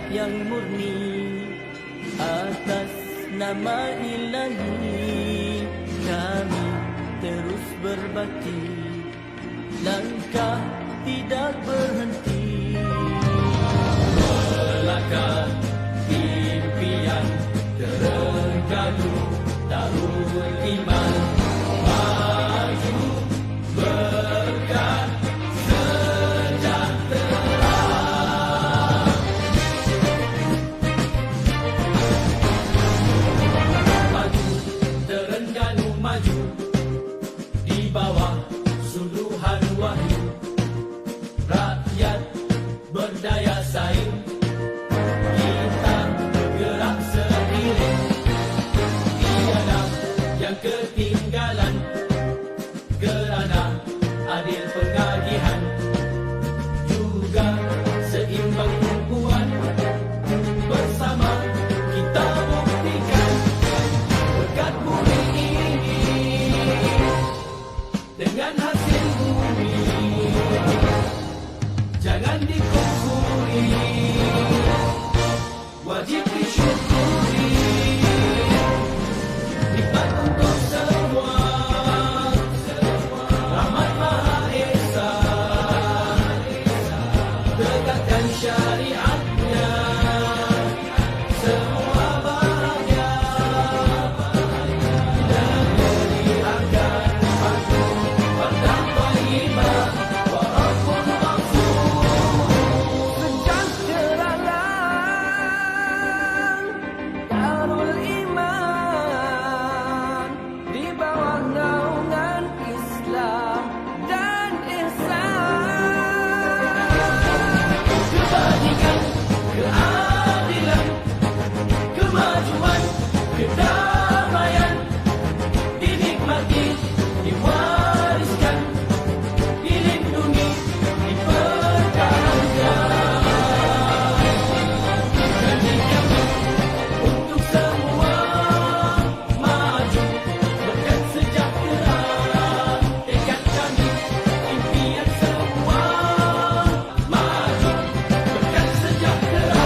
yang murni atas nama Ilahi. Kami terus berbakti, langkah tidak berhenti. Melangkah impian terenggalu tahun iman, maju berkah sejahtera. Maju Terengganu, maju di bawah suluhan wahyu, rakyat berdaya saing, kita gerak seiring, tiada yang ketinggalan, kerana adil pengagihan, juga seimbang tumpuan, bersama kita buktikan berkat bumi ini dengan hasil bumi. Jangan dikufuri, wajib disyukuri, nikmat untuk semua, rahmat Maha Esa, tegakkan syariatnya, semua bahagia, dan beriakan patuh pada thayyibah, walaupun Darul Iman di bawah naungan Islam dan ihsan. Kebajikan, keadilan, kemajuan, kedamaian dinikmati, diwariskan, dilindungi, dipertahankan. Dan dijamin untuk semua, maju berkat sejahtera, tekad kami, impian semua, maju berkat sejahtera.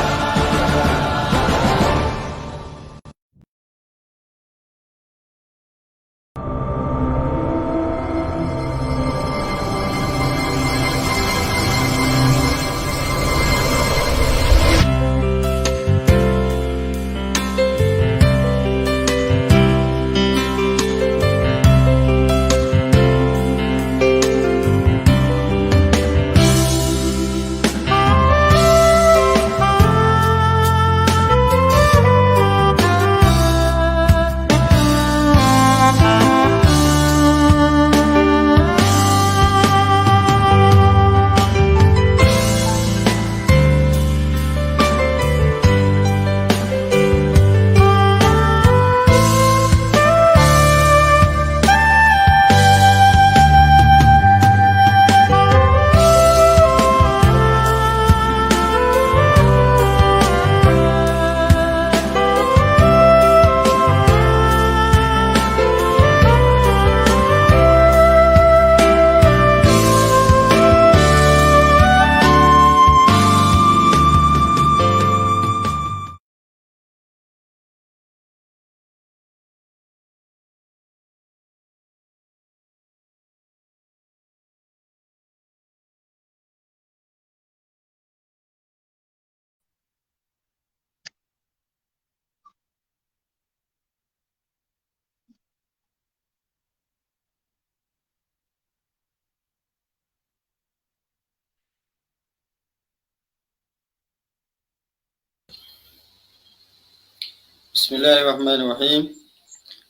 Bismillahirrahmanirrahim.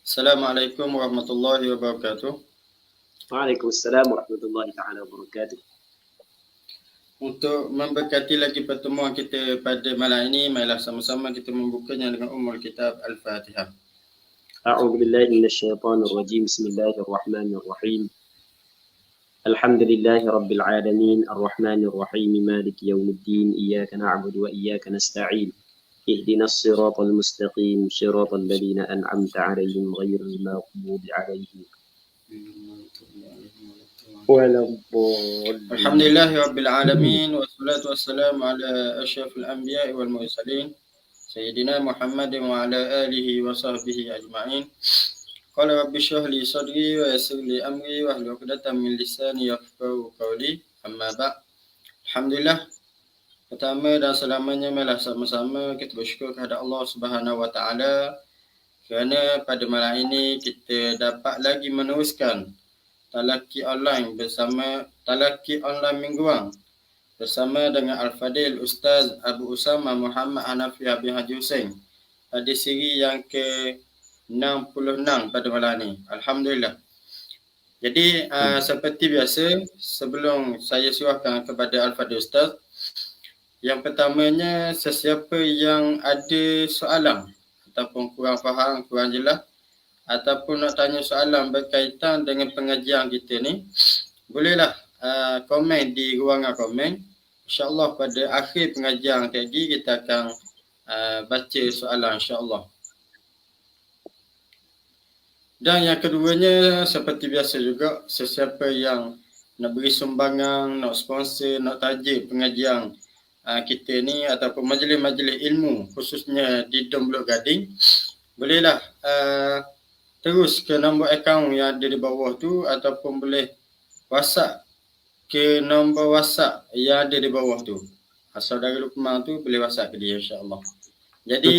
Assalamualaikum warahmatullahi wabarakatuh. Waalaikumsalam warahmatullahi taala wabarakatuh. Untuk memberkati lagi pertemuan kita pada malam ini, marilah sama-sama kita membukanya dengan Ummul Kitab Al-Fatihah. A'udzu billahi minasyaitonir rajim. Bismillahirrahmanirrahim. Alhamdulillahi rabbil alamin, arrahmanir rahim, maliki yaumiddin, iyyaka na'budu wa iyyaka nasta'in. اهدنا الصراط المستقيم صراط الذين أنعمت عليهم غير المغضوب عليهم ولا الضالين. Alhamdulillahi Rabbil Alamin. Wassalatu wassalamu ala asyrafil anbiya'i wal mursalin. Sayyidina Muhammadin wa ala alihi wa sahbihi ajma'in. Qala rabbi shrah li sadri wa yassir li amri wa hlul 'uqdatam min lisani yafqahu qawli. Amma ba'd. Alhamdulillah. Pertama dan selamanya malah sama-sama kita bersyukur kepada Allah Subhanahu wa taala kerana pada malam ini kita dapat lagi meneruskan talaki online mingguan bersama dengan Al-Fadil Ustaz Abu Usama Muhammad Hanafi bin Haji Hussein pada siri yang ke-66 pada malam ini. Alhamdulillah. Jadi seperti biasa, sebelum saya serahkan kepada Al-Fadil Ustaz, yang pertamanya, sesiapa yang ada soalan ataupun kurang faham, kurang jelas ataupun nak tanya soalan berkaitan dengan pengajian kita ni, bolehlah komen di ruangan komen. InsyaAllah pada akhir pengajian tadi kita akan baca soalan insyaAllah. Dan yang keduanya, seperti biasa juga, sesiapa yang nak beri sumbangan, nak sponsor, nak tajuk pengajian kita ni ataupun majlis-majlis ilmu khususnya di Dom Blok Gading, bolehlah terus ke nombor akaun yang ada di bawah tu ataupun boleh WhatsApp ke nombor WhatsApp yang ada di bawah tu. Saudara Luqman tu boleh WhatsApp ke dia insya-Allah. Jadi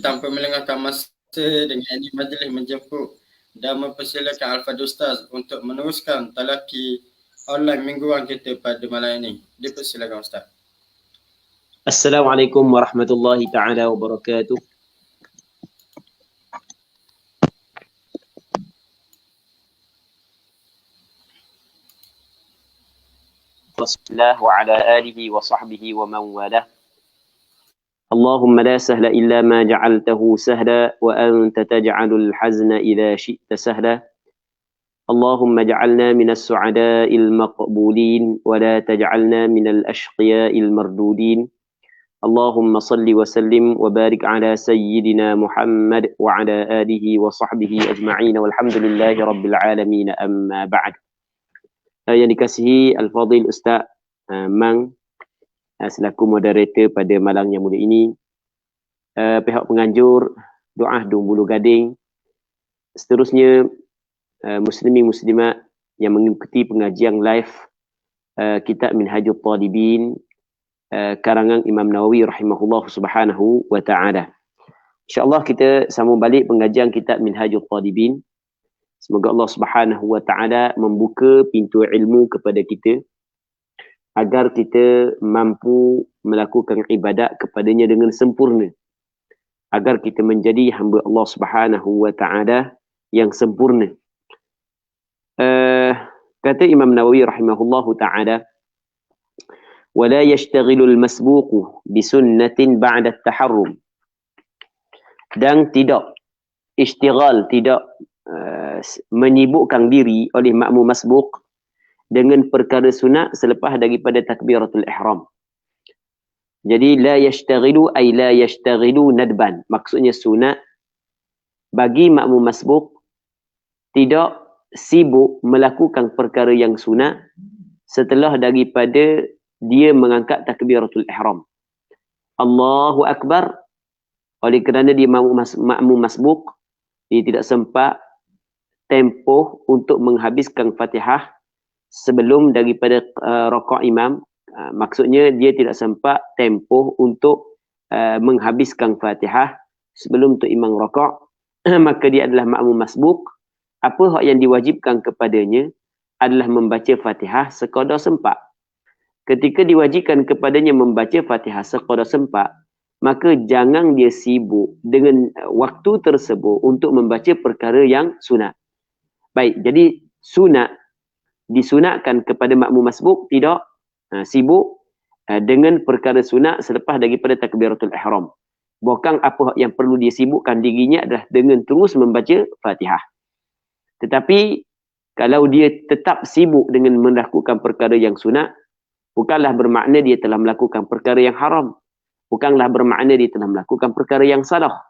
tanpa melengahkan masa, dengan ini majlis menjemput dan mempersilakan Al-Fadil Ustaz untuk meneruskan talaki online mingguan kita pada malam ini. Dipersilakan Ustaz. Assalamualaikum warahmatullahi taala wabarakatuh. Rasulullah wa ala alihi wa sahbihi wa man walah. Allahumma la sahla illa ma ja'altahu sahla wa anta taj'alul hazna idza syi'ta sahla. Allahumma ja'alna minas su'ada'il maqbulin wa la taj'alna minal ashqiya'il mardudin. Allahumma salli wa sallim wa barik ala sayyidina Muhammad wa ala alihi wa sahbihi ajma'in walhamdulillahi rabbil alamin, amma ba'd. Yang dikasihi Al-Fadil Ustaz Mang selaku moderator pada malam yang mulia ini, pihak penganjur doa Dom Bulu Gading, seterusnya muslimin muslimat yang mengikuti pengajian live kitab Minhajul Talibin karangan Imam Nawawi rahimahullah subhanahu wa ta'ala. InsyaAllah kita sambung balik pengajian kitab Minhajul Talibin. Semoga Allah Subhanahu wa taala membuka pintu ilmu kepada kita agar kita mampu melakukan ibadat kepadanya dengan sempurna, agar kita menjadi hamba Allah Subhanahu wa taala yang sempurna. Kata Imam Nawawi rahimahullahu taala, wala yashtaghilu al-masbuqu bi sunnatin ba'da at-taharrum, dan tidak istighal, tidak menyibukkan diri oleh makmum masbuq dengan perkara sunat selepas daripada takbiratul ihram. Jadi la yashtaghilu ay la yashtaghilu nadban, maksudnya sunat bagi makmum masbuq tidak sibuk melakukan perkara yang sunat setelah daripada dia mengangkat takbiratul ihram. Allahu akbar, oleh kerana dia makmum masbuq, dia tidak sempat tempoh untuk menghabiskan Fatihah sebelum daripada rakaat imam. Maksudnya dia tidak sempat tempoh untuk menghabiskan Fatihah sebelum tu imam rakaat, maka dia adalah makmum masbuq. Apa hak yang diwajibkan kepadanya adalah membaca Fatihah sekadar sempat. Ketika diwajibkan kepadanya membaca Fatihah sekadar sempat, maka jangan dia sibuk dengan waktu tersebut untuk membaca perkara yang sunat. Baik, jadi sunat disunatkan kepada makmum masbuq tidak sibuk dengan perkara sunat selepas daripada takbiratul ihram. Bukan apa yang perlu dia sibukkan dirinya adalah dengan terus membaca Fatihah. Tetapi kalau dia tetap sibuk dengan melakukan perkara yang sunat, bukanlah bermakna dia telah melakukan perkara yang haram. Bukanlah bermakna dia telah melakukan perkara yang salah.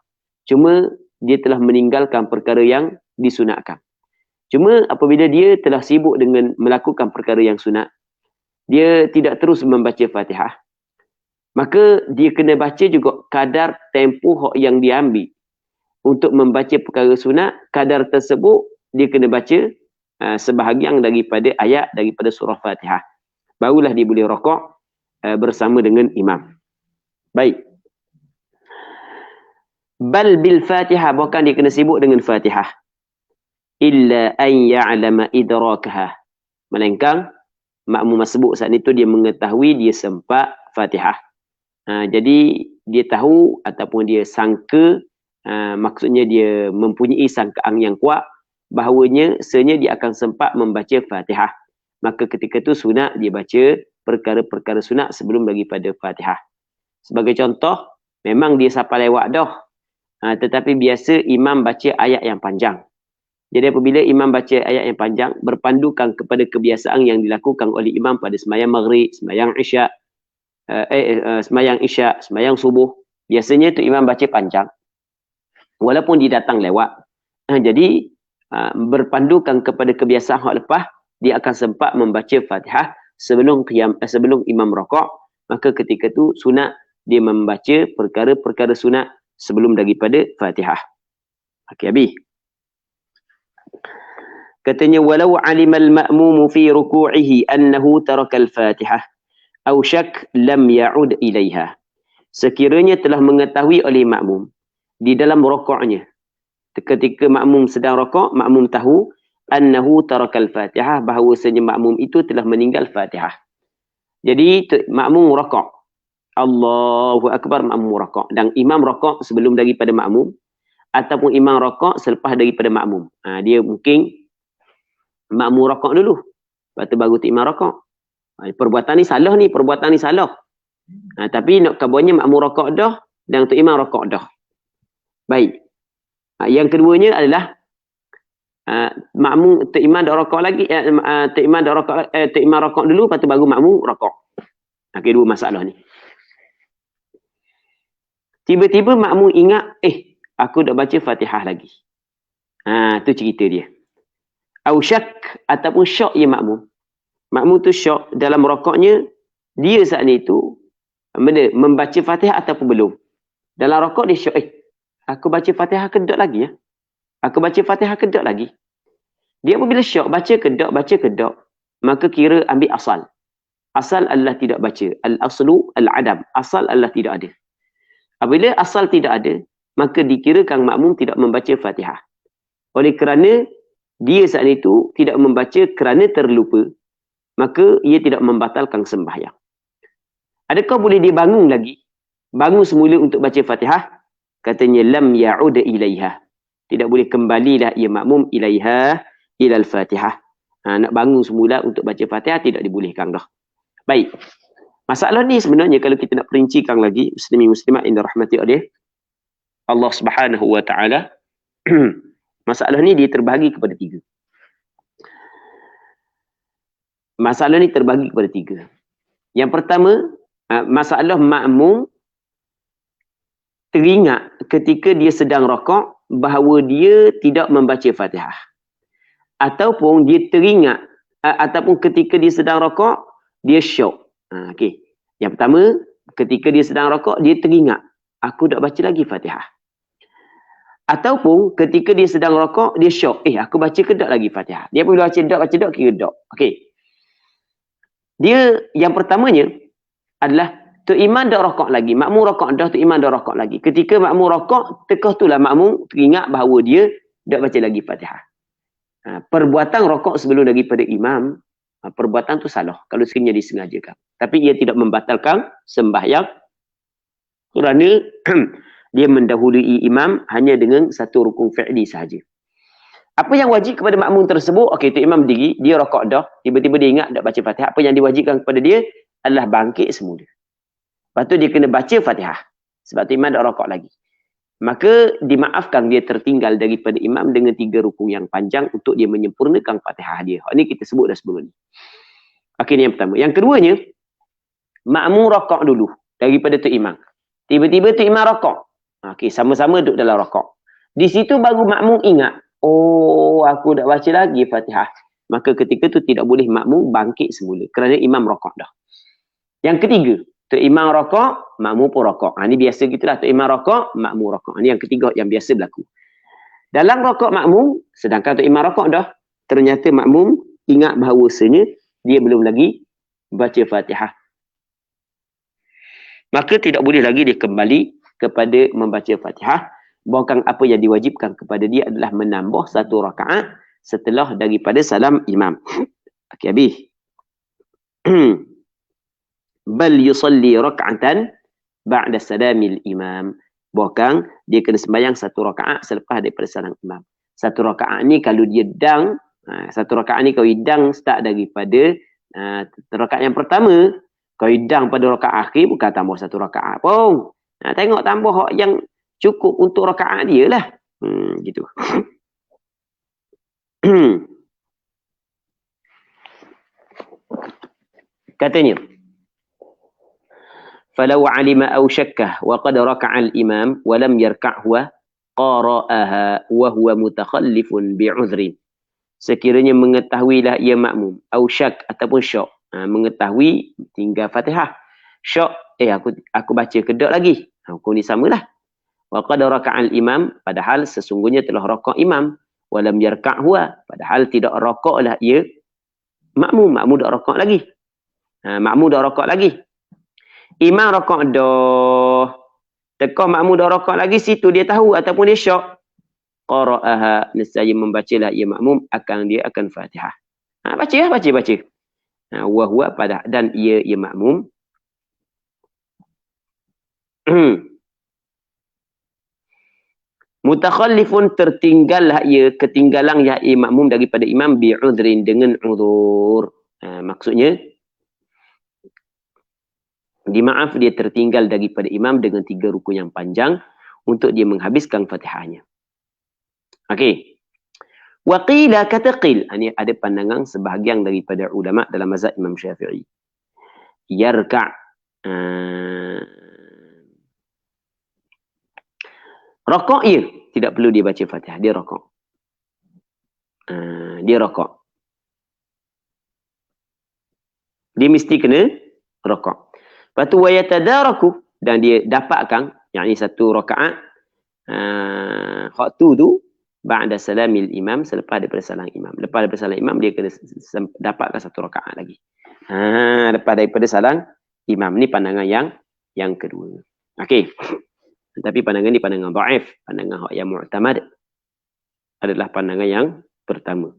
Cuma dia telah meninggalkan perkara yang disunatkan. Cuma apabila dia telah sibuk dengan melakukan perkara yang sunat, dia tidak terus membaca Fatihah, maka dia kena baca juga kadar tempoh yang dia ambil untuk membaca perkara sunat. Kadar tersebut dia kena baca sebahagian daripada ayat daripada surah Fatihah. Barulah dia boleh rokok bersama dengan imam. Baik. Bal bil Fatihah, bahkan dia kena sibuk dengan Fatihah. Illa an ya'lama idrakaha. Melainkan makmum masbuk saat itu dia mengetahui dia sempat Fatihah. Jadi dia tahu ataupun dia sangka, maksudnya dia mempunyai sangkaan yang kuat bahawanya sebenarnya dia akan sempat membaca Fatihah. Maka ketika itu sunat dia baca perkara-perkara sunat sebelum daripada Fatihah. Sebagai contoh, memang dia sampai lewat dah. Tetapi biasa imam baca ayat yang panjang. Jadi apabila imam baca ayat yang panjang, berpandukan kepada kebiasaan yang dilakukan oleh imam pada sembahyang maghrib, sembahyang isyak, sembahyang subuh, biasanya tu imam baca panjang walaupun dia datang lewat. Jadi berpandukan kepada kebiasaan hak lepas, dia akan sempat membaca Fatihah sebelum imam rokok. Maka ketika tu sunat dia membaca perkara-perkara sunat sebelum daripada Fatihah. Okey, habis. Katanya walau alimal ma'mumu fi ruku'ihi annahu taraka al-Fatihah aw syak lam ya'ud ilaiha. Sekiranya telah mengetahui oleh makmum di dalam rokoknya, ketika makmum sedang rokok, makmum tahu annahu taraka al-Fatihah, bahawasanya makmum itu telah meninggal Fatihah. Jadi makmum rokok, Allahu Akbar, makmum rokok, dan imam rokok sebelum daripada makmum, ataupun imam rokok selepas daripada makmum. Dia mungkin makmum rokok dulu, lepas tu baru tu imam rokok. Perbuatan ni salah. Tapi nak kabarnya makmum rokok dah dan tu imam rokok dah. Baik. Yang keduanya adalah makmum tu imam dah rokok lagi, tu imam rokok dulu, lepas tu baru makmum rokok. Okey, dua masalah ni. Tiba-tiba makmum ingat, aku dah baca Fatihah lagi. Tu cerita dia. Au syak, ataupun syok ya makmum. Makmum tu syok dalam rokoknya, dia saat ni tu membaca Fatihah ataupun belum. Dalam rokok dia syok, aku baca Fatihah ke tak lagi ya? Aku baca Fatihah ke tak lagi? Dia apabila syok, baca ke tak, maka kira ambil asal. Asal adalah tidak baca. Al-aslu al-adam. Asal adalah tidak ada. Apabila asal tidak ada, maka dikirakan makmum tidak membaca Fatihah. Oleh kerana dia saat itu tidak membaca kerana terlupa, maka ia tidak membatalkan sembahyang. Adakah boleh dia bangun lagi? Bangun semula untuk baca Fatihah? Katanya lam ya'ud ilaiha. Tidak boleh kembalilah ia makmum ilaiha ilal Fatihah. Nak bangun semula untuk baca Fatihah tidak dibolehkan dah. Baik. Masalah ni sebenarnya kalau kita nak perincikan lagi, muslimin muslimat yang dirahmati oleh Allah Subhanahu wa taala, masalah ni dia terbahagi kepada tiga. Masalah ni terbahagi kepada tiga. Yang pertama, masalah makmum teringat ketika dia sedang rokok bahawa dia tidak membaca Fatihah. Ataupun dia teringat, ataupun ketika dia sedang rokok, dia syok. Okey. Yang pertama, ketika dia sedang rokok, dia teringat, aku tak baca lagi Fatihah. Ataupun ketika dia sedang rokok, dia syok, aku baca ke tak lagi Fatihah. Dia apabila baca tak, kira tak. Okey. Dia yang pertamanya adalah tu imam dah rokok lagi, makmum rokok dah, tu imam dah rokok lagi. Ketika makmum rokok, tekah itulah makmum teringat bahawa dia tak baca lagi Fatihah. Perbuatan rokok sebelum daripada imam, perbuatan tu salah kalau sekiranya disengajakan. Tapi ia tidak membatalkan sembahyang kerana dia mendahului imam hanya dengan satu rukun fi'li sahaja. Apa yang wajib kepada makmum tersebut? Okey, tu imam berdiri, dia rokok dah, tiba-tiba dia ingat tak baca Fatihah. Apa yang diwajibkan kepada dia adalah bangkit semula. Lepas tu dia kena baca Fatihah. Sebab tu imam dah rokok lagi. Maka dimaafkan dia tertinggal daripada imam dengan 3 rukun yang panjang untuk dia menyempurnakan Fatihah dia. Ini kita sebut dah sebelum ni. Okey, ni yang pertama. Yang keduanya, makmum rokok dulu daripada tu imam. Tiba-tiba tu imam rokok. Okey, sama-sama duduk dalam rokok. Di situ baru makmum ingat, Oh, aku dah baca lagi Fatihah. Maka ketika tu tidak boleh makmum bangkit semula. Kerana imam rokok dah. Yang ketiga, tu imam rokok, makmum pun rokok. Ini biasa gitulah. Tu imam rokok, makmum rokok. Ini yang ketiga yang biasa berlaku. Dalam rokok makmum, sedangkan tu imam rokok dah, ternyata makmum ingat bahawasanya dia belum lagi baca Fatihah. Maka tidak boleh lagi dia kembali kepada membaca Fatihah. Bahkan apa yang diwajibkan kepada dia adalah menambah satu rakaat setelah daripada salam imam. Okey, habis. Bal yusalli rak'atan ba'da salamil imam. Bahkan dia kena sembahyang satu rakaat selepas daripada salam imam. Satu rakaat ni kalau dia dang, satu rakaat ni kalau hidang start daripada rakaat yang pertama, kalau hidang pada rakaat akhir bukan tambah satu rakaat pun. Tengok tambah yang cukup untuk rakaat dia lah. Gitu. Katanya, falau alima aw syakkah wa qad raka'a al-imam wa lam yarka' huwa qara'aha wa huwa mutakhallifun bi'udhrin. Sekiranya mengetahuilah ia makmum aw syak ataupun syak, mengetahui tinggal Fatihah. Syak, aku baca kedok lagi. Hukum ni samalah. Wa qad raka'a al-imam, padahal sesungguhnya telah rakaat imam, wa lam yarka' huwa, padahal tidak rakaatlah ia makmum dah rakaat lagi. Makmum dah rakaat lagi. Imam rakaat dah. Teka makmum dah rakaat lagi, situ dia tahu ataupun dia syak. Qara'aha, nescaya membacalah ia makmum dia akan Fatihah. Baca. Wa huwa pada dan ia makmum. Mutakhallifun, tertinggallah ia, ketinggalan ia makmum daripada imam bi'udhrin, dengan uzur. Maksudnya dimaaf dia tertinggal daripada imam dengan 3 rukun yang panjang untuk dia menghabiskan Fatihahnya. Okey. Wa qila, kata qil, ini ada pandangan sebahagian daripada ulama dalam mazhab Imam Syafi'i. Yarka' rakaat ia, tidak perlu dia baca Fatihah, dia rakaat. Dia rakaat. Dia mesti kena rakaat. Lepas tu wa yatadaraku, dan dia dapatkan, yakni satu rakaat waktu tu ba'da salamil imam, selepas daripada salam imam. Lepas daripada salam imam dia kena dapatkan satu rakaat lagi. Lepas daripada salam imam. Ni pandangan yang kedua. Okey. Tapi pandangan ni pandangan dhaif, pandangan yang mu'tamad adalah pandangan yang pertama.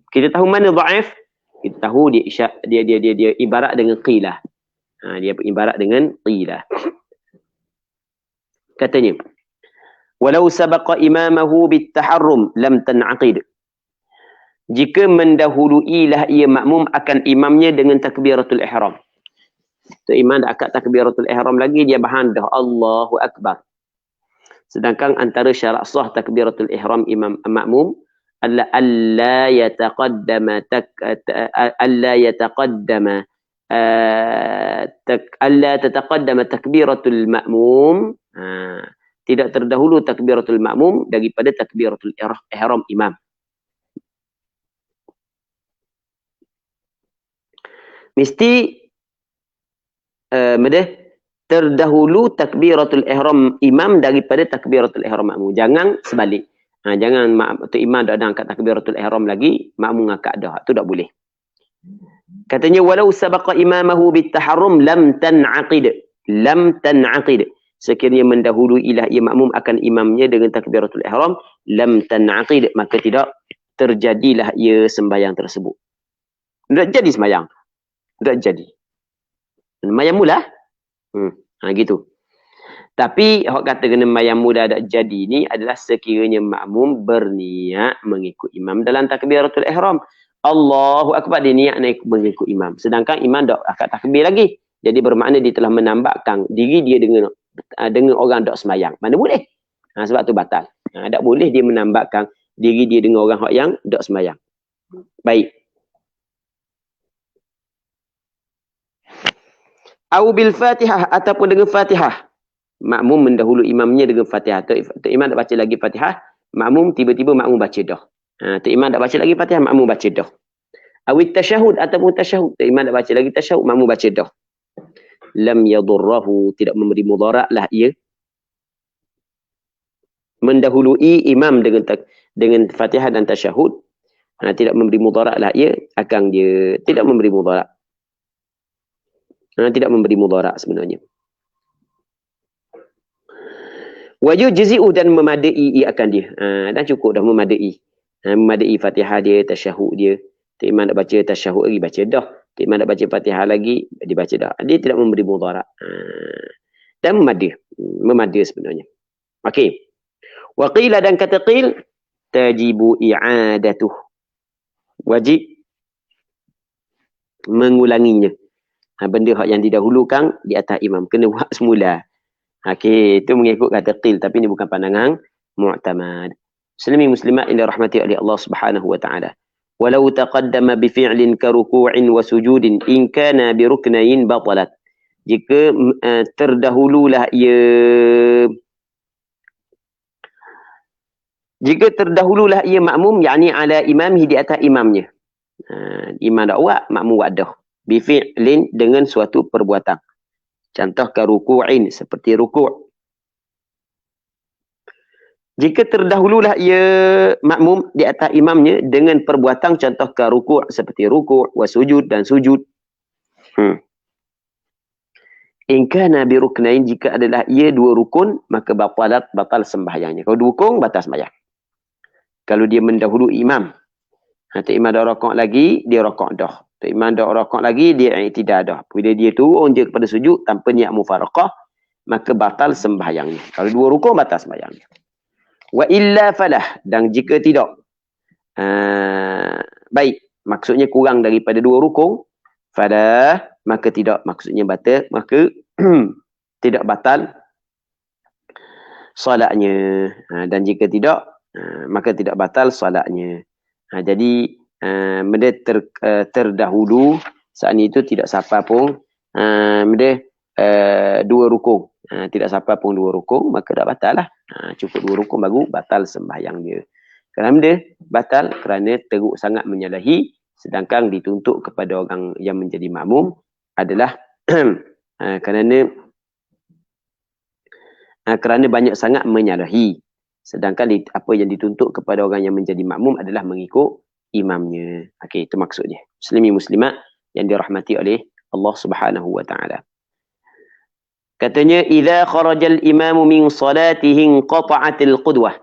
Kita tahu mana dhaif? Kita tahu dia ibarat dengan qilah. Dia ibarat dengan qilah. Katanya, walau sabaqa imamahu bitaharrum lam tan'aqid. Jika mendahuluilah ia makmum akan imamnya dengan takbiratul ihram. Tu imam dah akad takbiratul ihram lagi, dia bahan dah Allahu Akbar. Sedangkan antara syarat sah takbiratul ihram imam makmum adalah alla tataqaddama takbiratul makmum, tidak terdahulu takbiratul makmum daripada takbiratul ihram imam. Mesti terdahulu takbiratul ihram imam daripada takbiratul ihram makmum. Jangan sebalik. Jangan tu imam dah angkat takbiratul ihram lagi, makmum angkat dah. Tu tak boleh. Katanya walau sabaqa imamahu bitaharrum lam tan'aqid. Lam tan'aqid. Sekiranya mendahuluilah ia makmum akan imamnya dengan takbiratul ihram, lam tan'aqid, maka tidak terjadilah ia sembahyang tersebut. Tak jadi sembahyang. Tak jadi. Sembahyang mula. Gitu. Tapi hak kata kena sembahyang mula tak jadi ni adalah sekiranya makmum berniat mengikut imam dalam takbiratul ihram. Allahu Akbar, dia niat naik mengikut imam. Sedangkan imam tak akad takbir lagi. Jadi bermakna dia telah menambahkan diri dia dengan orang tak sembahyang. Mana boleh? Sebab tu batal. Tak boleh dia menambahkan diri dia dengan orang yang tak sembahyang. Baik. Au bil Fatihah, ataupun dengan Fatihah. Makmum mendahulu imamnya dengan Fatihah. Tu imam tak baca lagi Fatihah, makmum tiba-tiba makmum baca dah. Tok imam tak baca lagi Fatihah, makmum baca dah. Awit tasyahud ataupun tasyahud, tok imam tak baca lagi tasyahud, makmum baca dah. Lam yadurrahu, tidak memberi mudarat lah ia mendahului imam dengan Fatihah dan tasyahud. Tidak memberi mudarat lah ia, akan dia tidak memberi mudarat. Tidak memberi mudarat sebenarnya. Wajib jazi'u, dan memadai akan dia. Dan cukup dah memadai. Memadai Fatihah dia, tasyahud dia. Tok imam nak baca tasyahud lagi, baca dah. Tok imam nak baca Fatihah lagi, dia baca dah. Dia tidak memberi mudarat. Dan memadai sebenarnya. Okey. Wa qila, dan kata qil, tajibu i'adatuh. Wajib mengulanginya. Benda yang didahulukan di atas imam kena buat semula. Okey, itu mengikut kata qil, tapi ini bukan pandangan mu'tamad. Muslimin muslimat yang dirahmati oleh Allah Subhanahu wa taala. Walau taqaddama bi fi'lin ka ruku'in wa sujudin in kana bi ruknayn batalat. Jika terdahululah ia makmum, yakni ala imamih, di atas imamnya. Imam dak buat, makmum buat dah. Bi fi'lin, dengan suatu perbuatan. Contoh ka ruku'in, seperti ruku'. Jika terdahululah ia makmum di atas imamnya dengan perbuatan, contoh ka ruku', seperti ruku', wa sujud, dan sujud. In kana bi ruknain, jika adalah ia dua rukun, maka batal sembahyangnya. Kalau dua rukun, batal sembahyang. Kalau dia mendahului imam, Tok imam dah rakaat lagi, dia rakaat dah. Tok imam dah rakaat lagi, dia i'tidal dah. Bila dia turun je kepada sujud tanpa niat mufaraqah, maka batal sembahyangnya. Kalau dua rukun, batal sembahyangnya. Wa illa falah, dan jika tidak, baik, maksudnya kurang daripada dua rukun, falah, maka tidak, maksudnya batal, maka tidak batal solatnya. Dan jika tidak, maka tidak batal solatnya. Jadi benda terdahulu saat itu tidak sampai pun benda dua rukun. Tidak sampai pun dua rukun, maka dah batal lah. Cukup dua rukun baru batal sembahyang dia. Kerana dia batal kerana teruk sangat menyalahi, sedangkan dituntut kepada orang yang menjadi makmum adalah kerana banyak sangat menyalahi. Sedangkan apa yang dituntut kepada orang yang menjadi makmum adalah mengikut imamnya. Okey, itu maksudnya. Muslimin muslimat yang dirahmati oleh Allah Subhanahu wa taala. Katanya, idza kharajal imamu min salatihi qata'atil qudwah.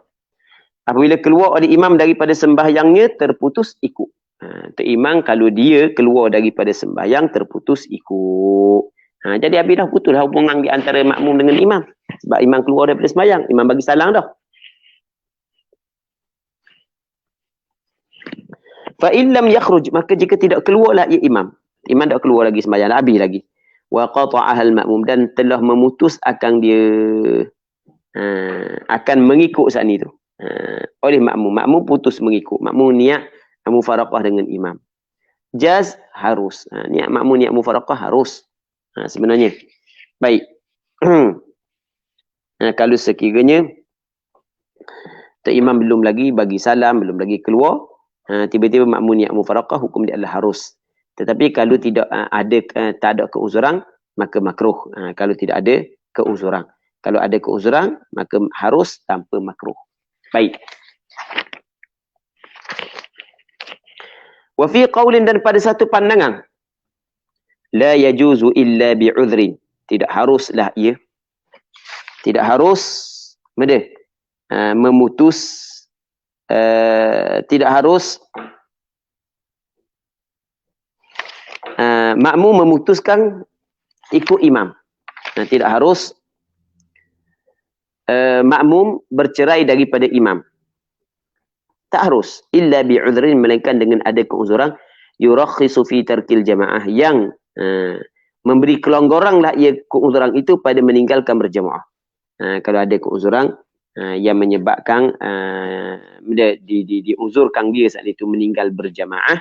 Apabila keluar oleh imam daripada sembahyangnya, terputus ikut. Tok imam kalau dia keluar daripada sembahyang, terputus ikut. Jadi habis dah, putus dah hubungan di antara makmum dengan imam. Sebab imam keluar daripada sembahyang, imam bagi salam dah. Fa in lam yakhruj, maka jika tidak keluarlah ia imam dah keluar lagi sembahyang, habis lagi. Wa qata'ahal makmum, dan telah memutus akan dia akan mengikut saat itu oleh makmum putus mengikut, makmum niat mufaraqah dengan imam. Jaz, harus. Niat makmum niat mufaraqah harus sebenarnya. Baik. Kalau sekiranya tok imam belum lagi bagi salam, belum lagi keluar, tiba-tiba makmum niat mufaraqah, hukum dia adalah harus. Tetapi kalau tidak tak ada keuzuran, maka makruh. Kalau tidak ada keuzuran. Kalau ada keuzuran, maka harus tanpa makruh. Baik. Wa fi qaulin, dan pada satu pandangan, la yajuzu illa bi'udhrin. Tidak haruslah ia. Tidak harus memutus, tidak harus makmum memutuskan ikut imam. Tidak harus makmum bercerai daripada imam. Tak harus. Illa bi'udhrin, melainkan dengan ada keuzuran. Yurakhisu fi tarkil jamaah, yang memberi kelonggaranlah ia keuzuran itu pada meninggalkan berjamaah. Kalau ada keuzuran yang menyebabkan diuzurkan dia saat itu meninggal berjamaah,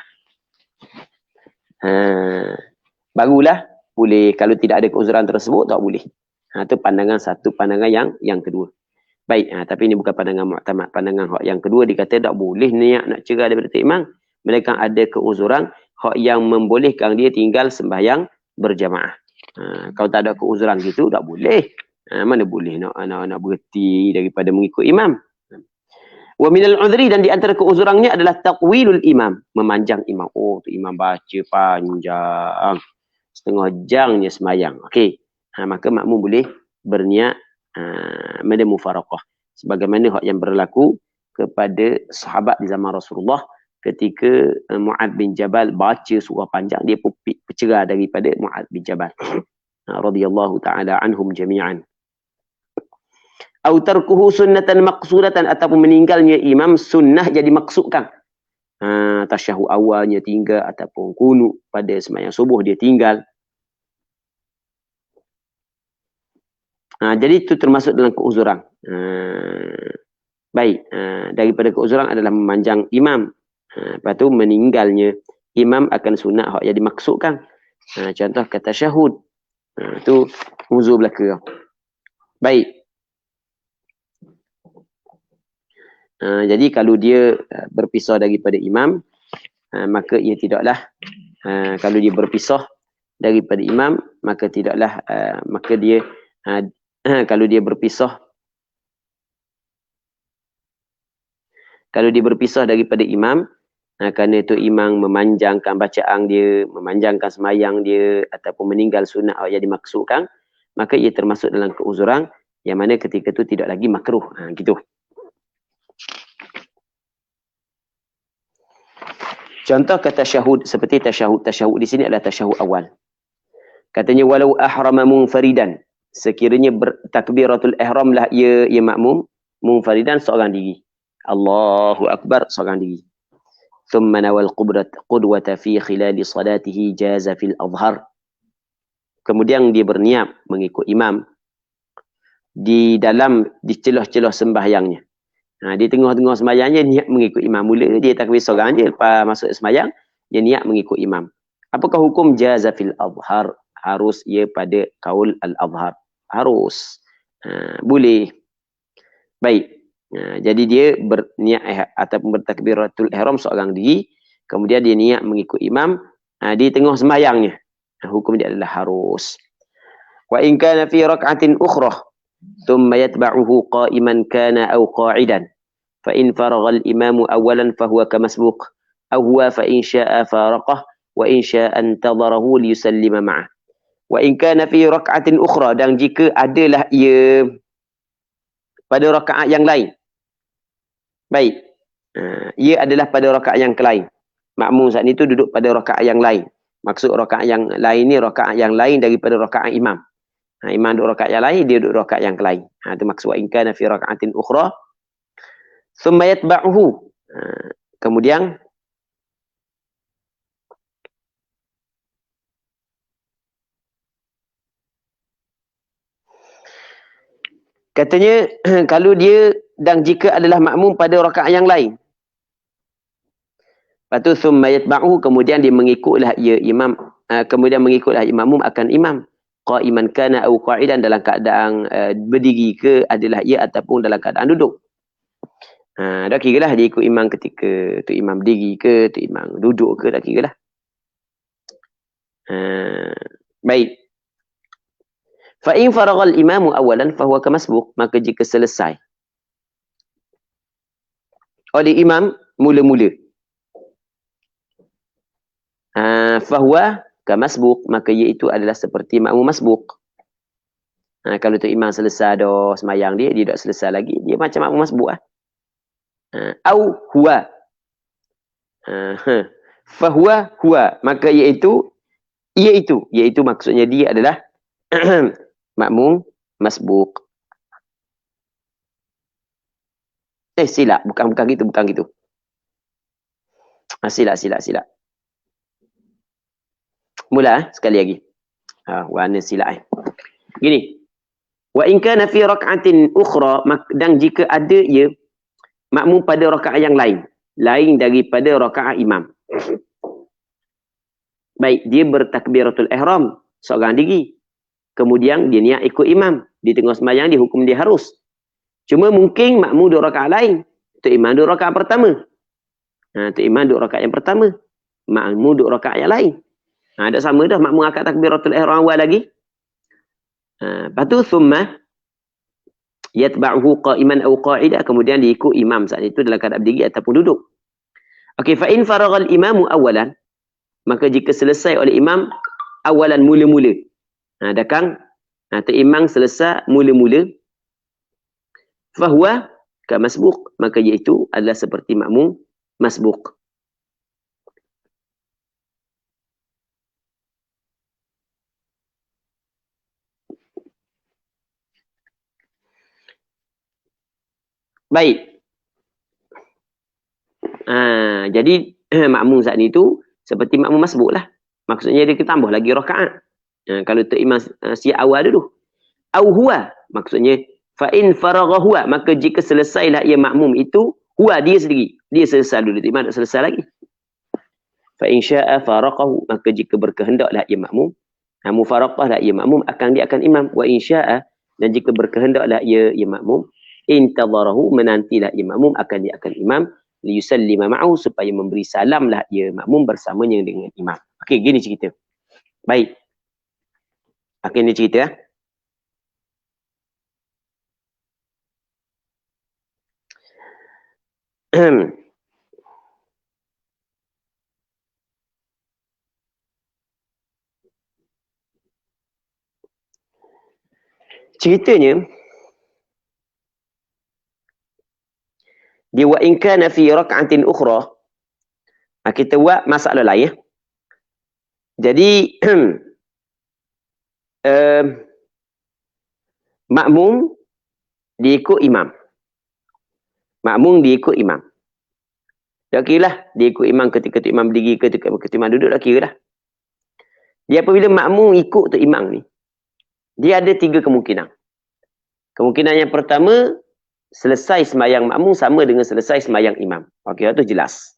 barulah boleh. Kalau tidak ada keuzuran tersebut, tak boleh. Itu pandangan satu, pandangan yang kedua. Baik, tapi ini bukan pandangan mu'tamad. Pandangan hak yang kedua dikata tak boleh niat nak cerah daripada imam. Mereka ada keuzuran hak yang membolehkan dia tinggal sembahyang berjamaah. Kalau tak ada keuzuran gitu tak boleh. Mana boleh nak berhenti daripada mengikut imam. Wa minal udhri, dan di antara keuzurannya adalah taqwilul imam, memanjang imam. Oh, tu imam baca panjang. Setengah jamnya semayang. Okey. Maka makmum boleh berniat mada mufaraqah. Sebagaimana hak yang berlaku kepada sahabat di zaman Rasulullah ketika Mu'ad bin Jabal baca surah panjang, dia pun bercerah daripada Mu'ad bin Jabal. Radhiyallahu ta'ala anhum jami'an. Au tarkuhu sunnatan maqsudatan, ataupun meninggalnya imam sunnah jadi maksudkan. Tasyahud awalnya tinggal, ataupun kunut pada sembahyang subuh dia tinggal. Jadi itu termasuk dalam keuzuran. Baik, daripada keuzuran adalah memanjang imam. Lepas tu meninggalnya imam akan sunat hak yang dimaksudkan. Contoh kata syahud. Itu uzur belaka. Baik. Jadi kalau dia berpisah daripada imam, maka ia tidaklah, kalau dia berpisah daripada imam, maka tidaklah, maka dia, kalau dia berpisah daripada imam, kerana itu imam memanjangkan bacaan dia, memanjangkan semayang dia, ataupun meninggal sunat yang dimaksudkan, maka ia termasuk dalam keuzuran yang mana ketika itu tidak lagi makruh. Gitu. Contoh kata tasyahud, seperti tasyahud di sini adalah tasyahud awal. Katanya walau ahrama munfaridan, sekiranya bertakbiratul ihram lah ia makmum, munfaridan seorang diri. Allahu akbar seorang diri. Thumma nawal qudwata fi khilali salatihi jaza fil adhar. Kemudian dia berniat mengikut imam di celah-celah sembahyangnya. Di tengah-tengah sembahyangnya niat mengikut imam. Mula dia takbir seorang je, lepas masuk sembahyang dia niat mengikut imam. Apakah hukum jaza fil adhar? Harus ia pada kaul al-adhar. Harus. Boleh. Baik. Jadi dia berniat ataupun bertakbiratul ihram seorang diri, kemudian dia niat mengikut imam di tengah sembahyangnya. Hukum dia adalah harus. Wa in kana fi rak'atin ukhrah thumma yatba'uhu qa'iman kana aw qa'idan fa in faragha al-imam awalan fa huwa kamasbuq aw huwa fa in sha'a faraqah wa in sha'a antadharahu li yusallima ma'ah. Wa in kana fi rak'atin ukhra, dan jika adalah ia pada rakaat yang lain. Baik. Ia adalah pada rakaat yang lain. Makmum saat itu duduk pada rakaat yang lain. Maksud rakaat yang lain ni rakaat yang lain daripada rakaat imam. Imam duduk rakaat yang lain, dia duduk rakaat yang lain. Itu maksud wa in kana fi rak'atin ukhra thumma yatba'uhu. Kemudian katanya kalau dia dan jika adalah makmum pada rakaat yang lain. Lepas tu thumma yatba'uhu, kemudian dia mengikutlah ia imam, kemudian mengikutlah imam akan imam. Qa'iman kana aw qa'idan, dalam keadaan berdiri ke adalah ia ataupun dalam keadaan duduk. Dah kiralah dia ikut imam ketika tu imam berdiri ke, tu imam duduk ke, dah kiralah. Baik. Fa in faragha al-imamu awalan fa huwa kamasbuq, maka jika selesai oleh imam mula-mula, fa huwa kamasbuq, maka iaitu adalah seperti makmum masbuq. Kalau tu imam selesai dah semayang dia tak selesai lagi, dia macam makmum masbuq. Au huwa, fa huwa, maka iaitu maksudnya dia adalah makmum masbuq. Silap, bukan gitu. Silap. Mula sekali lagi. Warna silap. Gini. Wa in kana fi rak'atin ukhra, dan jika ada ia makmum pada rakaat yang lain daripada rakaat imam. Baik, dia bertakbiratul ihram seorang diri. Kemudian dia niat ikut imam. Di tengah sembahyang dia hukum dia harus. Cuma mungkin makmum 2 rakaat lain. Tok Imam 2 rakaat pertama. Tok Imam 2 rakaat yang pertama. Makmum 2 rakaat yang lain. Tak sama dah makmum akad takbiratul ihram awal lagi. Lepas tu thumma yatba'uhu qa'iman aw qa'ida, kemudian diikut imam saat itu dalam keadaan berdiri ataupun duduk. Okey, fa in faragha al-imamu awalan, maka jika selesai oleh imam awalan mula-mula. Dakang tu imam selesai mula-mula, fahuwa ka masbuq, maka iaitu adalah seperti makmum masbuq. Baik. Jadi makmum saat ni tu seperti makmum masbuk lah. Maksudnya dia tambah lagi rakaat. Kalau tu imam siap awal dulu. Au huwa, maksudnya fa in faragha huwa, maka jika selesailah ia makmum itu, huwa dia sendiri. Dia selesai dulu, imam tak selesai lagi. Fa in syaa faraqahu, maka jika berkehendaklah ia makmum, mufaraqahlah ia makmum, dia akan imam. Wa in syaa, dan jika berkehendaklah ia makmum, intadharahu, menantilah ia makmum, dia akan imam, liyusallima ma'ahu, supaya memberi salamlah ia makmum bersamanya dengan imam. Okey, gini cerita. Baik. Okey, ni cerita. Ceritanya, dia wa in kana fi rak'atin ukhra, kita buat masalah lain. Jadi makmum diikut imam. Makmum diikut imam. Tak kira lah dia ikut imam ketika imam berdiri, ketika imam duduk, tak kira lah. Dia apabila makmum ikut tu imam ni, dia ada 3 kemungkinan. Kemungkinan yang pertama, selesai sembahyang makmum sama dengan selesai sembahyang imam. Okey, itu jelas.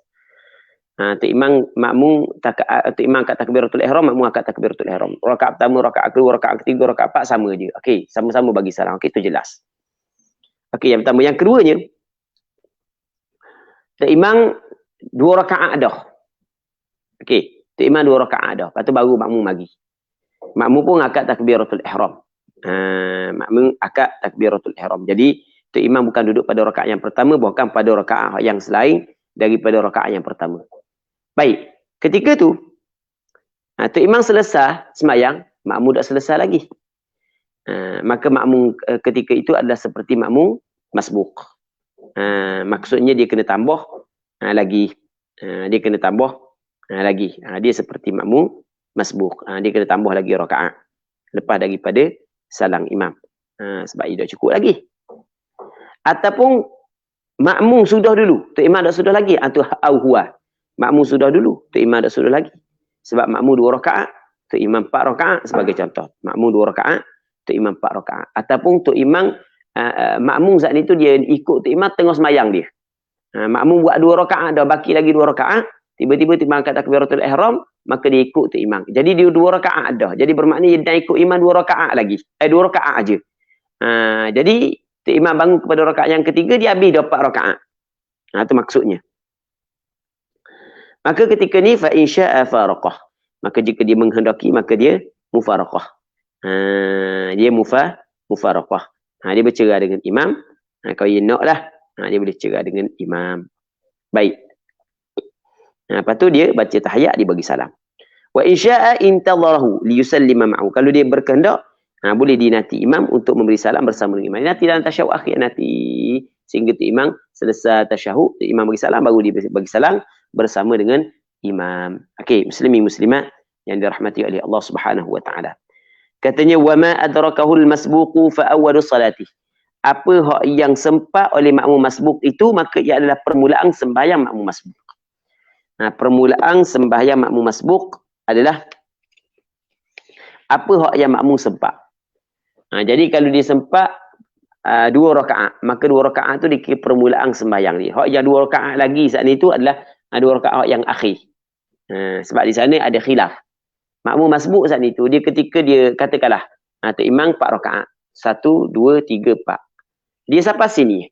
Tu imam makmum tu imam kat takbiratul ihram, makmum kat takbiratul ihram. Rakaat pertama, rakaat kedua, rakaat ketiga, rakaat empat sama je. Okey, sama-sama bagi salam. Okey, itu jelas. Okey, yang pertama. Yang keduanya, tu imam 2 rakaat dah. Okey, tu imam 2 rakaat dah. Lepas tu baru makmum lagi. Makmum pun akad takbiratul ihram. Makmum akad takbiratul ihram. Jadi tu imam bukan duduk pada rakaat yang pertama, bahkan pada rakaat yang selain daripada rakaat yang pertama. Baik, ketika tu tu imam selesai sembahyang, makmum dah selesai lagi. Maka makmum ketika itu adalah seperti makmum masbuk. Maksudnya dia kena tambah lagi. Dia kena tambah lagi. Dia seperti makmum masbuk. Dia kena tambah lagi rakaat lepas daripada salam imam. Sebab dia dah cukup lagi. Ataupun makmum sudah dulu, tu imam dah sudah lagi, atau au huwa. Makmum sudah dulu, tu imam dah sudah lagi. Sebab makmum 2 rakaat, tu imam 4 rakaat sebagai contoh. Makmum 2 rakaat, tu imam 4 rakaat. Ataupun tu imam makmum saat itu dia ikut tu imam tengah sembahyang dia. Makmum buat 2 rakaat dah, baki lagi 2 rakaat, tiba-tiba tu imam angkat takbiratul ihram, maka dia ikut tu imam. Jadi dia 2 rakaat dah. Jadi bermakna dia dah ikut imam 2 rakaat lagi. 2 rakaat aja. Jadi tu imam bangun kepada rakaat yang ketiga, dia habis 4 rakaat. Itu maksudnya. Maka ketika ni fa in syaa faraqah. Maka jika dia menghendaki, maka dia mufaraqah. Dia mufaraqah. Dia bercerai dengan imam. Kalau dia naklah, dia boleh cerai dengan imam. Baik. Lepas tu dia baca tahiyat, dia bagi salam. Wa in syaa intadharahu liyusallima ma'ahu. Kalau dia berkehendak, boleh dinanti imam untuk memberi salam bersama dengan imam. Nanti dalam tasyahud akhir nanti, sehingga tu imam selesai tasyahud, imam bagi salam, baru dia bagi salam bersama dengan imam. Okey, muslimin muslimat yang dirahmati oleh Allah Subhanahu wa taala. Katanya wa ma adrakahul masbuqu fa awwalu salati. Apa hak yang sempat oleh makmum masbuk itu, maka ia adalah permulaan sembahyang makmum masbuk. Permulaan sembahyang makmum masbuk adalah apa hak yang makmum sempat. Jadi kalau dia sempat 2 rakaat, maka 2 rakaat tu dikira permulaan sembahyang dia. Hak yang 2 rakaat lagi saat itu adalah 2 rakaat yang akhir. Sebab di sana ada khilaf. Makmum masbuk saat itu, dia ketika dia katakanlah tu imam 4 rakaat. 1, 2, 3, 4. Dia sampai sini.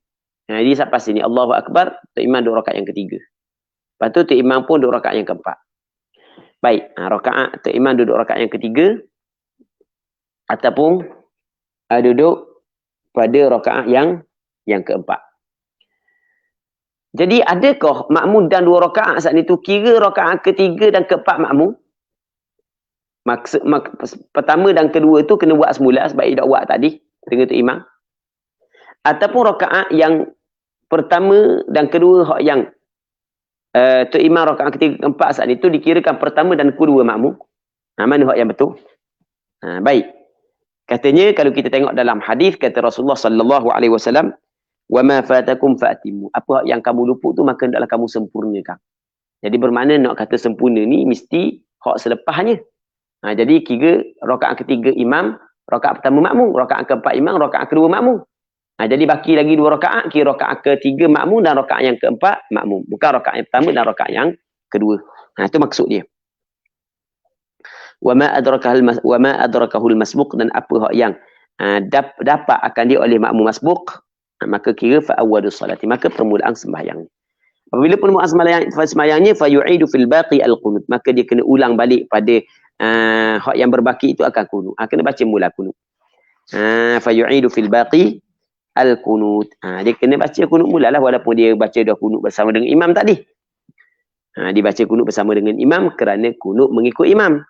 Dia sampai sini. Allahu Akbar. Tok Imam duduk rakaat yang ketiga. Lepas tu Tok Imam pun duduk rakaat yang keempat. Baik. Rakaat Tok Imam duduk rakaat yang ketiga. Ataupun duduk pada rakaat yang keempat. Jadi adakah makmum dan 2 rakaat saat itu kira rakaat ketiga dan keempat makmum? Pertama dan kedua tu kena buat semula sebab dia tak buat tadi dengan Tok Imam. Ataupun rakaat yang pertama dan kedua hak yang Tok Imam rakaat ketiga keempat saat itu dikirakan pertama dan kedua makmum. Mana hak yang betul? Baik. Katanya kalau kita tengok dalam hadis kata Rasulullah sallallahu alaihi wasallam, "Wa ma fatakum fa'timu." Apa yang kamu luput tu maka hendaklah kamu sempurnakan. Jadi bermakna nak kata sempurna ni mesti hak selepasnya. Jadi kira rakaat ketiga imam, rakaat pertama makmum, rakaat keempat imam, rakaat kedua makmum. Jadi baki lagi 2 rakaat, kira rakaat ketiga makmum dan rakaat yang keempat makmum. Bukan rakaat yang pertama dan rakaat yang kedua. Itu maksud dia. Wa ma adrakahul masbuq, dan apa hak yang dapat akan dia oleh makmum masbuq, maka kira fa awwadus salati, maka permulaan sembahyang. Apabila permulaan sembahyangnya fa yu'idu fil baqi al-qunut, maka dia kena ulang balik pada hak yang berbaki itu akan kunut. Kena baca mula kunut. Fa yu'idu fil baqi al-kunut. Dia kena baca kunut mulalah walaupun dia baca dah kunut bersama dengan imam tadi. Dia baca kunut bersama dengan imam kerana kunut mengikut imam.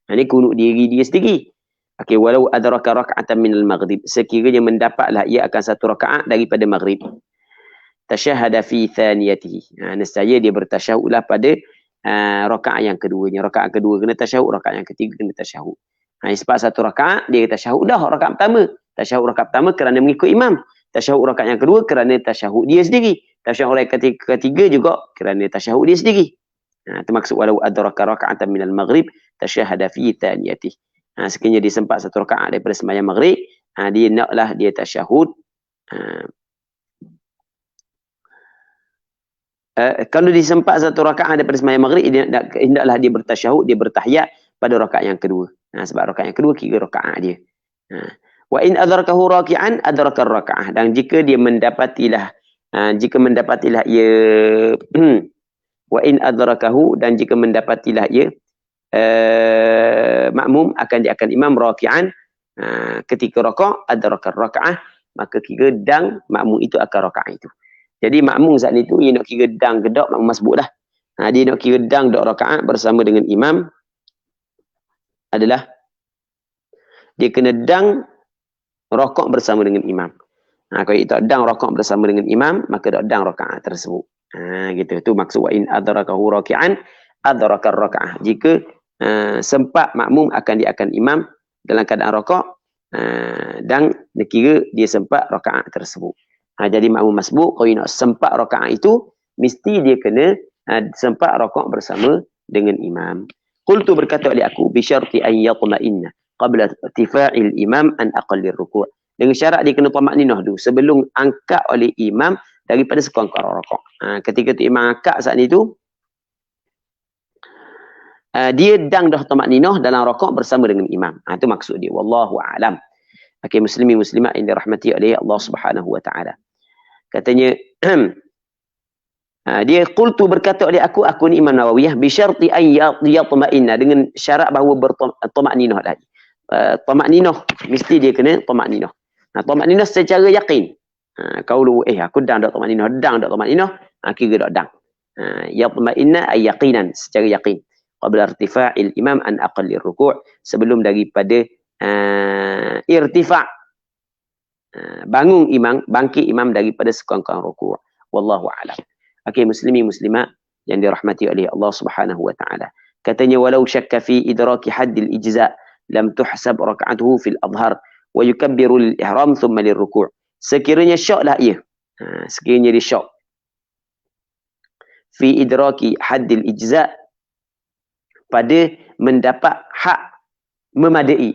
Ini kunut diri dia sendiri. Okey, walau adraka rak'atan minal maghrib, sekiranya mendapatlah ia akan 1 rakaat daripada maghrib. Tasyahada fi thaniyatihi. Nescaya dia bertasyahudlah pada rakaat yang keduanya. Rakaat kedua kena tasyahud, rakaat yang ketiga kena tasyahud. Sebab 1 rakaat dia tasyahud dah rakaat pertama. Tasyahud rakaat pertama kerana mengikut imam. Tasyahud rakaat yang kedua kerana tasyahud dia sendiri. Tasyahud rakaat ketiga juga kerana tasyahud dia sendiri. Itu maksud walau adraka rak'atan minal maghrib tasyahada fi thaniyatihi. Sekiranya dia sempat 1 rakaat daripada sembahyang maghrib, dia naklah dia tasyahud. Kalau disempat 1 rakaat daripada sembahyang maghrib, hendaklah dia bertasyahud, dia bertahiyat pada rakaat yang kedua. Sebab rakaat yang kedua kira rakaat dia. Wa in adrakahu raki'an adraka ar-raka'ah, dan jika dia mendapatilah ia wa in adrakahu, dan jika mendapatilah ia makmum dia akan imam raki'an, ketika rakaat adraka ar-raka'ah, maka kira dang makmum itu akan rakaat itu. Jadi makmum saat itu dia nak kira dang ke dak, makmum masbuk dah. Dia nak kira dang dak rakaat bersama dengan imam adalah dia kena dang rakaat bersama dengan imam. Kalau tak dang rakaat bersama dengan imam, maka tak dang rakaat tersebut. Gitu. Itu maksud wa in adrakahu raki'an adraka ar-raka'ah. Jika sempat makmum dia akan imam dalam keadaan rakaat, dan dikira dia sempat rakaat tersebut. Jadi makmum masbuk kalau nak sempat rakaat itu mesti dia kena sempat rakaat bersama dengan imam. Qultu, berkata oleh aku, bi syarti an yatma'inna qabla irtifa'il imam an aqallir ruku'. Dengan syarat dia kena tamakninah dulu sebelum angkat oleh imam daripada sekurang-kurang rakaat. Ketika tu imam angkat saat itu, dia dang dah tamakninah dalam rakaat bersama dengan imam. Itu maksud dia. Wallahu a'lam. Okey, muslimin muslimat yang dirahmati oleh Allah Subhanahu wa taala. Katanya dia qultu, berkata oleh aku ni Imam Nawawiyah, bi syarti an yatma'inna, dengan syarat bahawa bertamakninah tadi. Tamakninah mesti dia kena tamakninah. Tamakninah secara yakin. Kalau aku dang dak tamakninah, kira dak dang. Yatma'inna ay yaqinan, secara yakin. Qabla irtifa'il imam an aqallir ruku', sebelum daripada irtifa', bangkit imam daripada sekurang-kurang rukuk. Wallahu a'lam. Okey, muslimin muslimat yang dirahmati oleh Allah Subhanahu wa taala. Katanya walau syakka fi idraki haddil ijza' lam tuhsab rak'atuhu fil adhar wa yukabbiru lil ihram thumma lir ruku'. Sekiranya syaklah ia. Sekiranya dia syak fi idraki haddil ijza', pada mendapat hak memadai.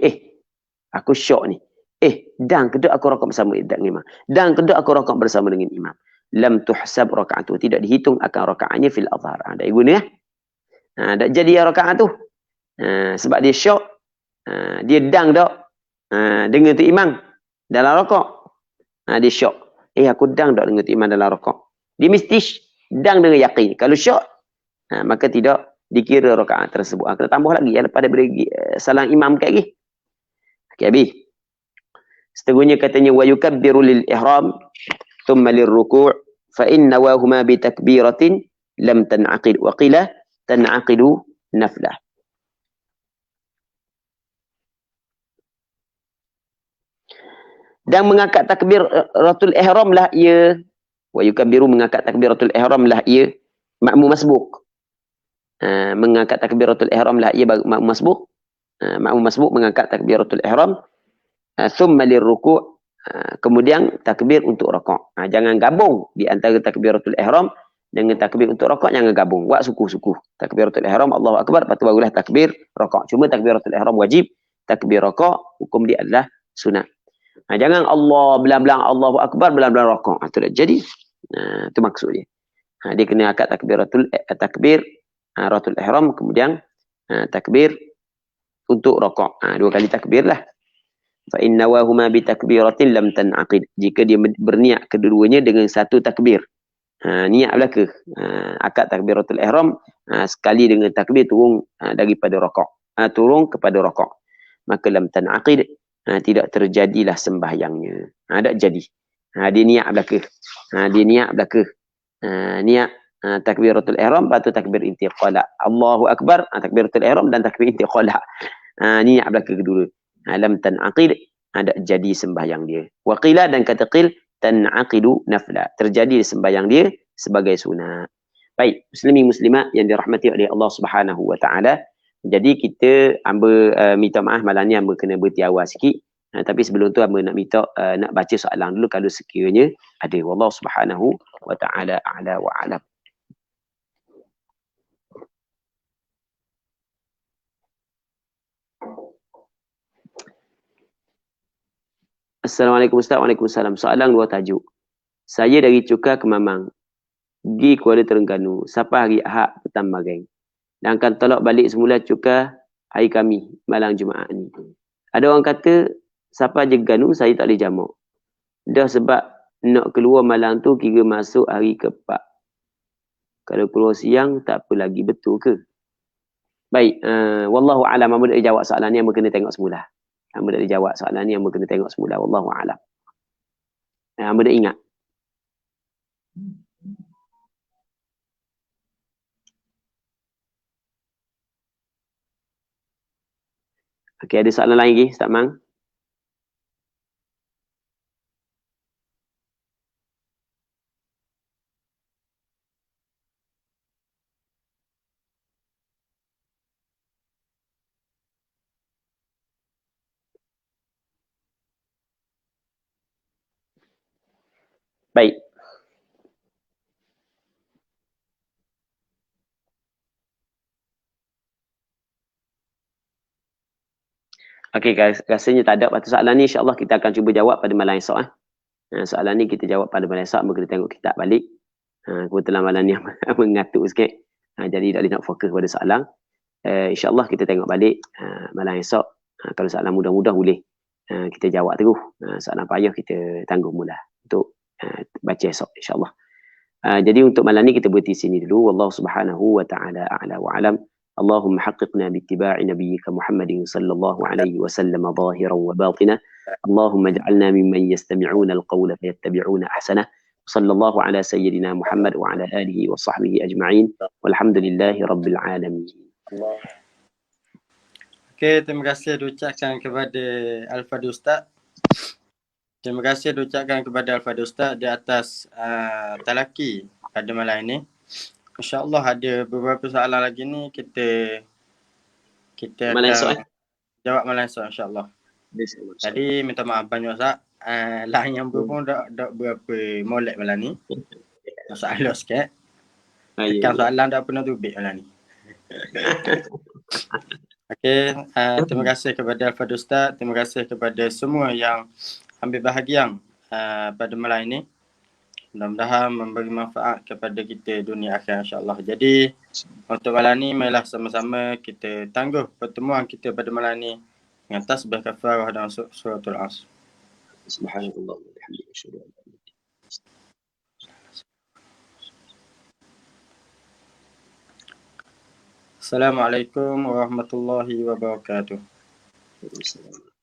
Aku syak ni. Dan kedua aku rakaat bersama dengan imam. Dan kedua aku rakaat bersama dengan imam. Lam tuhsab raka'atu, tidak dihitung akan rakaatnya fil adhar. Dak guna dak jadi rakaat tu. Sebab dia syak, dia dang dak dengan tu imam dalam rakaat. Dia syok. Aku dang tak dengan iman dalam rakaat. Dia mesti dang dengan yakin. Kalau syok, maka tidak dikira rakaat tersebut. Kena tambah lagi ya, lepas daripada salam imam kat lagi. Okey, habis. Seterusnya katanya wa yukabbiru lil ihram thumma lirruku' fa inna wa huma bi takbiratin lam tan'aqid wa qila tan'aqidu naflah. Dan mengangkat takbiratul ihram lah ia, wa yukabbiru mengangkat takbiratul ihram lah ia makmum masbuk. Mengangkat takbiratul ihram lah ia makmum masbuk. Makmum masbuk mengangkat takbiratul ihram thumma lirruku', kemudian takbir untuk rakaat. Jangan gabung di antara takbiratul ihram dengan takbir untuk rakaat, jangan gabung. Buat suku-suku. Takbiratul ihram Allahu akbar, lepas tu barulah takbir rakaat. Cuma takbiratul ihram wajib, takbir rakaat hukum dia adalah sunat. Jangan Allah belang-belang Allahu akbar belang-belang rakaat. Itu dah jadi. Itu maksud dia. Dia kena angkat takbir ratul ihram, kemudian takbir untuk rakaat. Dua kali takbir lah. Fa inna wa huma bi takbiratin lam tan'aqid. Jika dia berniat kedua-duanya dengan satu takbir. Niat belaka. Akad takbiratul ihram sekali dengan takbir turun daripada rakaat. Turun kepada rakaat. Maka lam tan'aqid, tidak terjadilah sembahyangnya. Tak jadi. Dia niat belaka. Dia niat belaka. Niat takbiratul ihram, lepas tu takbir intiqala. Allahu akbar, takbiratul ihram dan takbir intiqala. Niat belaka kedua. Lam tan'aqid, ada jadi sembahyang dia. Wa qila, dan kata qil, tan'aqidu nafla, terjadi sembahyang dia sebagai sunat. Baik, muslimin muslimat yang dirahmati oleh Allah Subhanahu wa taala. Jadi kita minta maaf malam ni hamba kena bertiawa sikit. Tapi sebelum tu hamba nak minta nak baca soalan dulu kalau sekiranya ada. Wallahu Subhanahu wa taala a'la wa a'lam. Assalamualaikum Ustaz. Waalaikumsalam. Soalan dua tajuk. Saya dari Cukar ke Mamang, pergi Kuala Terengganu sampai hari Ahad petang Mareng, dan akan tolak balik semula Cukar hari kami malam Jumaat ni. Ada orang kata siapa je Ganu saya tak boleh jamak. Dah sebab nak keluar malam tu kira masuk hari ke-4. Kalau keluar siang tak apa lagi, betul ke? Baik, wallahu a'lam. Hamba tak jawab soalan ni, hamba kena tengok semula. Hamba tak jawab soalan ni, hamba kena tengok semula. Wallahu a'lam. Hamba tak ingat. Okey, ada soalan lain lagi, Ustaz Mang? Baik. Okey guys, rasanya tak ada. Lepas tu soalan ni insya-Allah kita akan cuba jawab pada malam esok. Soalan ni kita jawab pada malam esok. Kita tengok kitab balik. Kebetulan malam ni mengatuk sikit. Jadi tak boleh nak fokus pada soalan. InsyaAllah kita tengok balik malam esok. Kalau soalan mudah-mudah boleh kita jawab terus. Soalan payah kita tangguh mula untuk baca esok insyaAllah. Jadi untuk malam ni kita berhenti sini dulu. Wallahu subhanahu wa ta'ala a'la wa alam. اللهم حققنا باتباع نبيك محمد صلى الله عليه وسلم ظاهرا وباطنا. اللهم اجعلنا ممن يستمعون القول فيتبعون أحسنه. صلى الله على سيدنا محمد وعلى آله وصحبه أجمعين والحمد لله رب العالمين. Okey, terima kasih diucapkan kepada Al-Fadhil Ustaz. Terima kasih diucapkan kepada Al-Fadhil Ustaz di atas talaki pada malam ini. InsyaAllah ada beberapa soalan lagi ni kita Malam akan esok, jawab malam esok insyaAllah. Tadi minta maaf banyak Ustaz. Lain yang pun tak berapa molek malam ni. Soalan sikit. Kan soalan tak pernah tubik malam ni. Okey, terima kasih kepada Al-Fadhil Ustaz. Terima kasih kepada semua yang ambil bahagian pada malam ini. Mudah-mudahan memberi manfaat kepada kita dunia akhirat insya-Allah. Jadi untuk malam ni marilah sama-sama kita tangguh pertemuan kita pada malam ni dengan tasbih kafarah dan suratul As. Subhanallah wa bihamdihi asyhadu an la ilaha illa Assalamualaikum warahmatullahi wabarakatuh. anta astaghfiruka wa atubu ilaik.